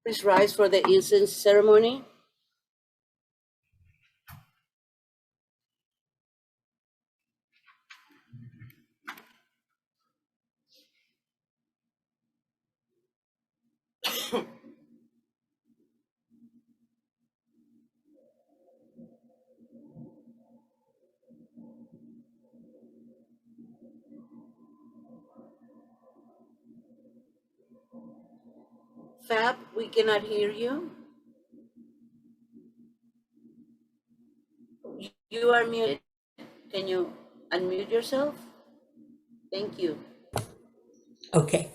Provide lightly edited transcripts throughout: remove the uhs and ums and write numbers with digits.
Please rise for the incense ceremony. Fab, we cannot hear you. You are muted. Can you unmute yourself? Thank you. Okay.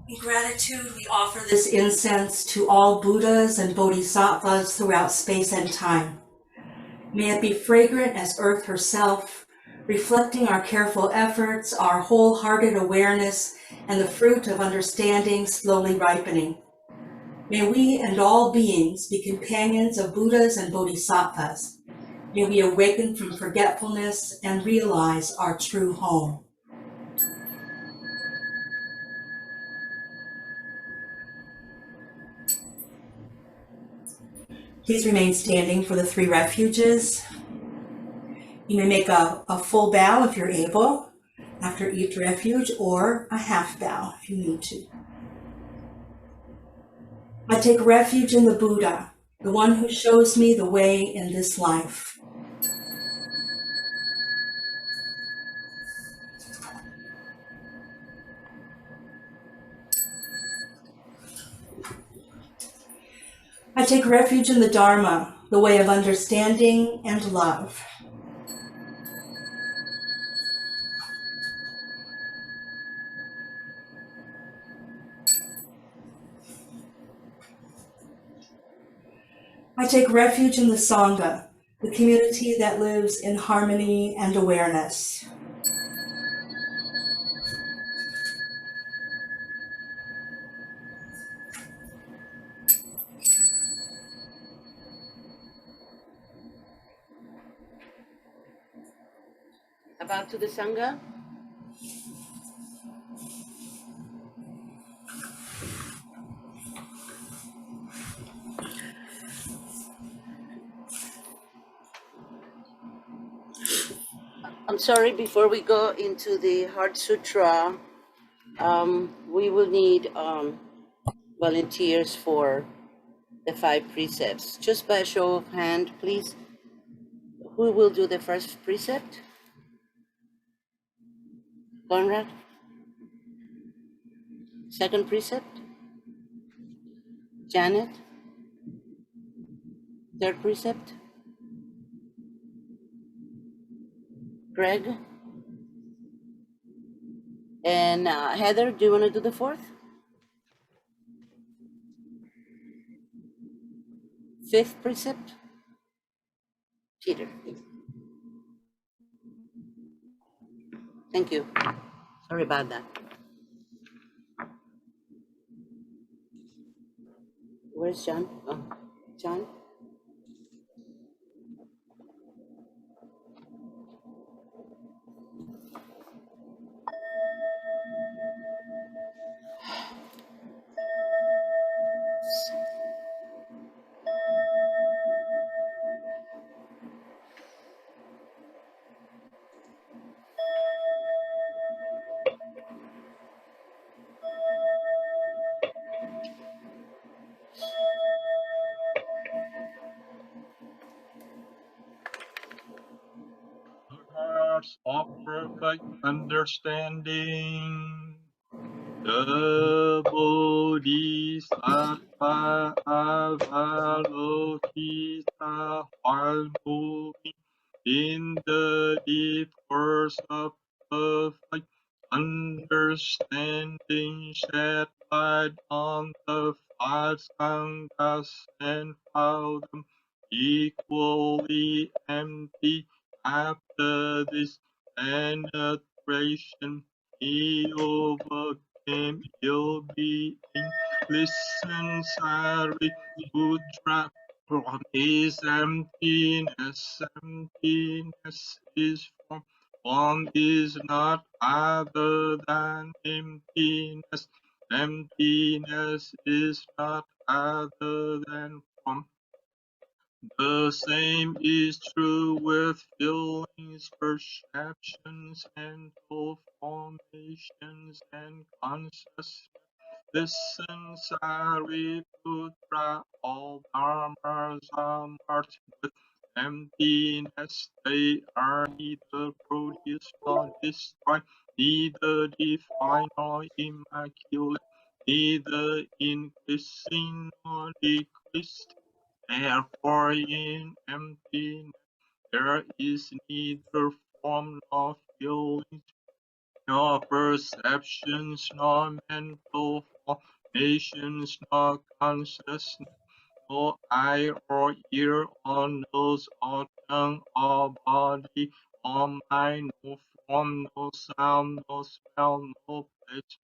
In gratitude, we offer this incense to all Buddhas and Bodhisattvas throughout space and time. May it be fragrant as Earth herself, reflecting our careful efforts, our wholehearted awareness, and the fruit of understanding slowly ripening. May we and all beings be companions of Buddhas and Bodhisattvas. May we awaken from forgetfulness and realize our true home. Please remain standing for the 3 refuges. You may make a full bow if you're able after each refuge, or a half bow if you need to. I take refuge in the Buddha, the one who shows me the way in this life. I take refuge in the Dharma, the way of understanding and love. I take refuge in the Sangha, the community that lives in harmony and awareness. About to the Sangha. I'm sorry, before we go into the Heart Sutra, we will need volunteers for the 5 precepts. Just by a show of hand, please. Who will do the first precept? Conrad? Second precept? Janet? Third precept? Greg? And Heather, do you want to do the 4th? 5th precept? Peter. Thank you. Sorry about that. Where's John? Oh, John? Hearts of perfect understanding. The Bodhisattva Avalokita while moving in the deep course of life understanding shed light on the five skandhas and found them equally empty. After this penetration, he overcame ill being. Listen, Sariputra, from his emptiness. Emptiness is form is not other than emptiness. Emptiness is not other than form. The same is true with feelings, perceptions, mental formations, and consciousness. Listen, Sariputra, all dharmas are marked with emptiness. They are neither produced nor destroyed, neither defined nor immaculate, neither increasing nor decreased. Therefore, in emptiness there is neither form nor feeling, nor perceptions, nor mental formations, nor consciousness, nor eye or ear or nose or tongue or body or mind, no form, no sound, no smell, no taste,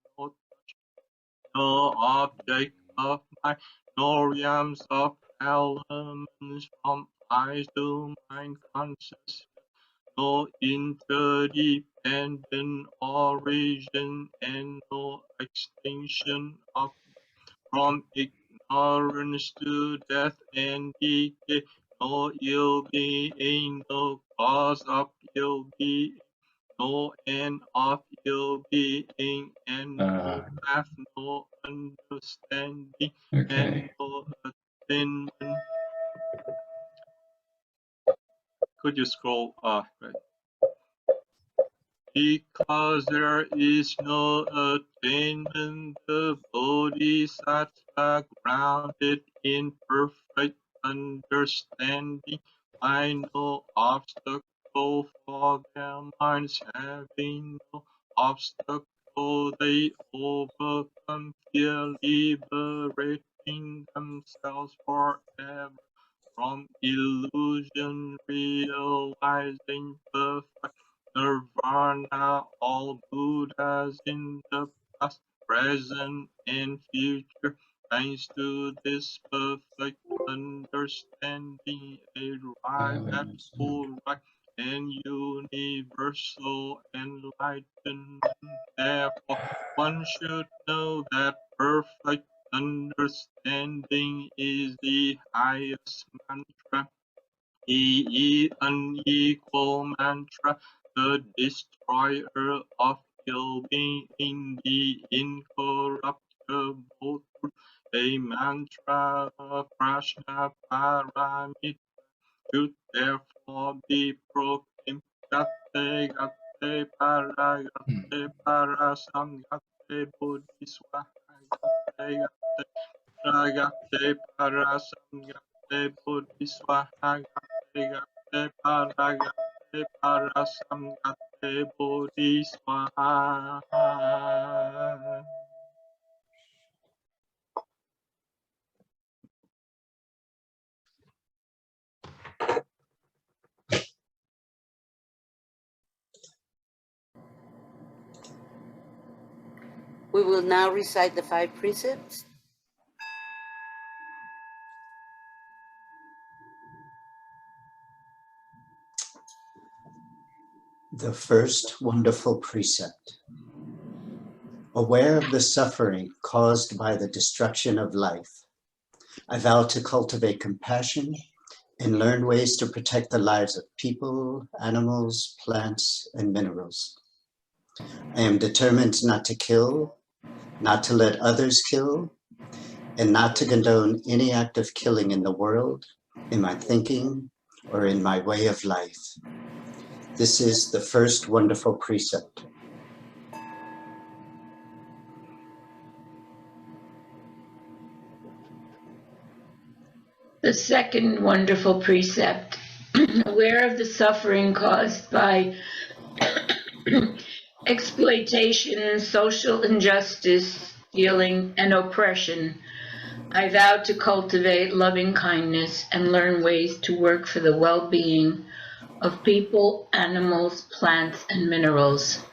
no object of mind, no realms of elements from eyes to mind consciousness, no interdependent origin, and no extinction of from ignorance to death and decay, no ill being, no cause of ill being, no end of ill being, and no path, no understanding, Okay. and no attainment. Could you scroll? Right. Because there is no attainment, the bodhisattva grounded in perfect understanding find no obstacle for their minds, having no obstacle they overcome fear, liberating themselves forever from illusion, realizing perfect nirvana. All Buddhas in the past, present, and future, thanks to this perfect understanding, arrive at full right and universal enlightenment. Therefore, one should know that perfect understanding is the highest mantra, the unequal mantra, the destroyer of ill being, the incorruptible truth, a mantra of Prajna Paramita should therefore be proclaimed. Gatte, gatte, para, gatte, para, sam, gatte, bodhiswaha, gatte, gatte, Ragate Parasangate Bodhiswaha Gate Gate Paragate Parasangate Bodhiswaha. We will now recite the 5 precepts. The first wonderful precept. Aware of the suffering caused by the destruction of life, I vow to cultivate compassion and learn ways to protect the lives of people, animals, plants, and minerals. I am determined not to kill, not to let others kill, and not to condone any act of killing in the world, in my thinking, or in my way of life. This is the first wonderful precept. The second wonderful precept, aware of the suffering caused by exploitation, social injustice, stealing, and oppression, I vow to cultivate loving kindness and learn ways to work for the well-being of people, animals, plants, and minerals.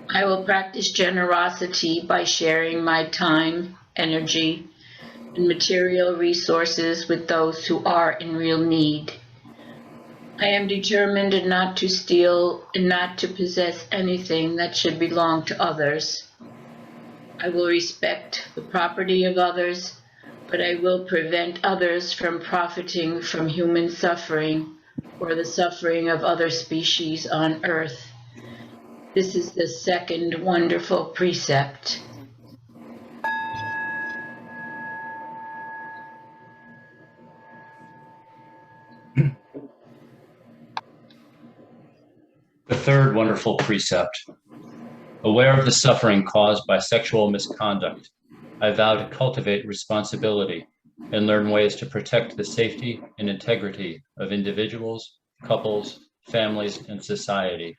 I will practice generosity by sharing my time, energy, and material resources with those who are in real need. I am determined not to steal and not to possess anything that should belong to others. I will respect the property of others, but I will prevent others from profiting from human suffering or the suffering of other species on Earth. This is the second wonderful precept. The third wonderful precept. Aware of the suffering caused by sexual misconduct, I vow to cultivate responsibility and learn ways to protect the safety and integrity of individuals, couples, families, and society.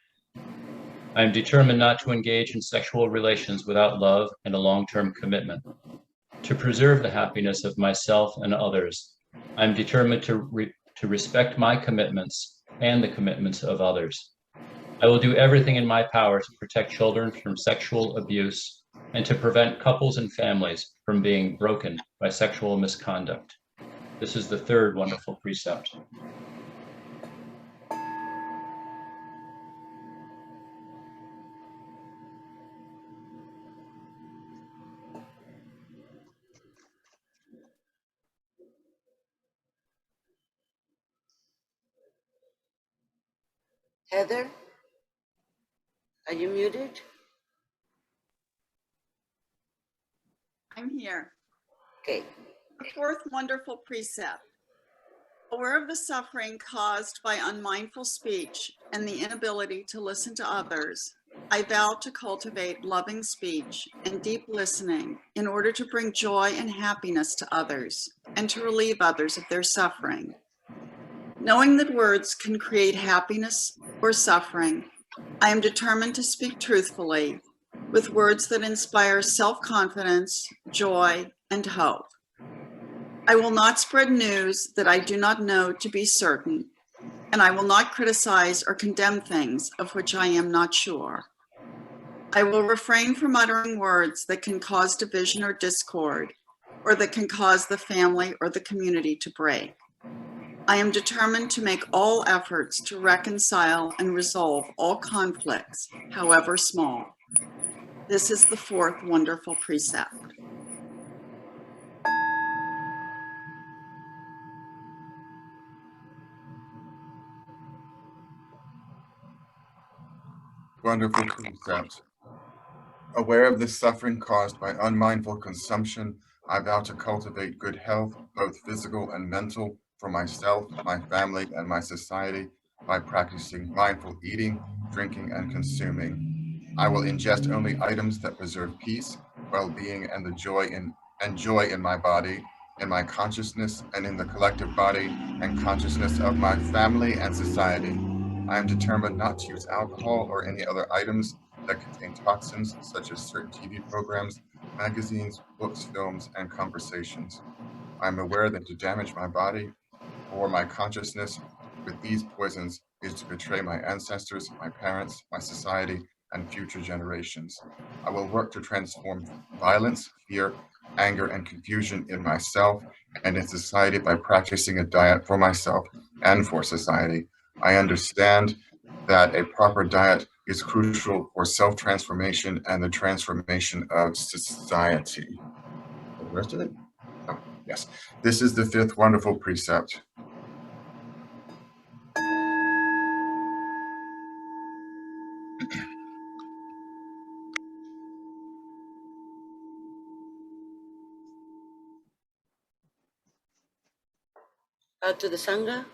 I am determined not to engage in sexual relations without love and a long-term commitment. To preserve the happiness of myself and others, I am determined to respect my commitments and the commitments of others. I will do everything in my power to protect children from sexual abuse and to prevent couples and families from being broken by sexual misconduct. This is the third wonderful precept. Heather, are you muted? I'm here. Okay. The fourth wonderful precept. Aware of the suffering caused by unmindful speech and the inability to listen to others, I vow to cultivate loving speech and deep listening in order to bring joy and happiness to others and to relieve others of their suffering. Knowing that words can create happiness or suffering, I am determined to speak truthfully with words that inspire self-confidence, joy, and hope. I will not spread news that I do not know to be certain, and I will not criticize or condemn things of which I am not sure. I will refrain from uttering words that can cause division or discord, or that can cause the family or the community to break. I am determined to make all efforts to reconcile and resolve all conflicts, however small. This is the fourth wonderful precept. Wonderful precept. Aware of the suffering caused by unmindful consumption, I vow to cultivate good health, both physical and mental, for myself, my family, and my society by practicing mindful eating, drinking, and consuming. I will ingest only items that preserve peace, well-being, and joy in my body, in my consciousness, and in the collective body and consciousness of my family and society. I am determined not to use alcohol or any other items that contain toxins, such as certain TV programs, magazines, books, films, and conversations. I am aware that to damage my body or my consciousness with these poisons is to betray my ancestors, my parents, my society, and future generations. I will work to transform violence, fear, anger, and confusion in myself and in society by practicing a diet for myself and for society. I understand that a proper diet is crucial for self-transformation and the transformation of society. The rest of it? Oh, yes. This is the fifth wonderful precept. To the Sangha.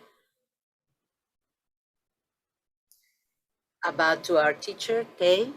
About to our teacher, Tay.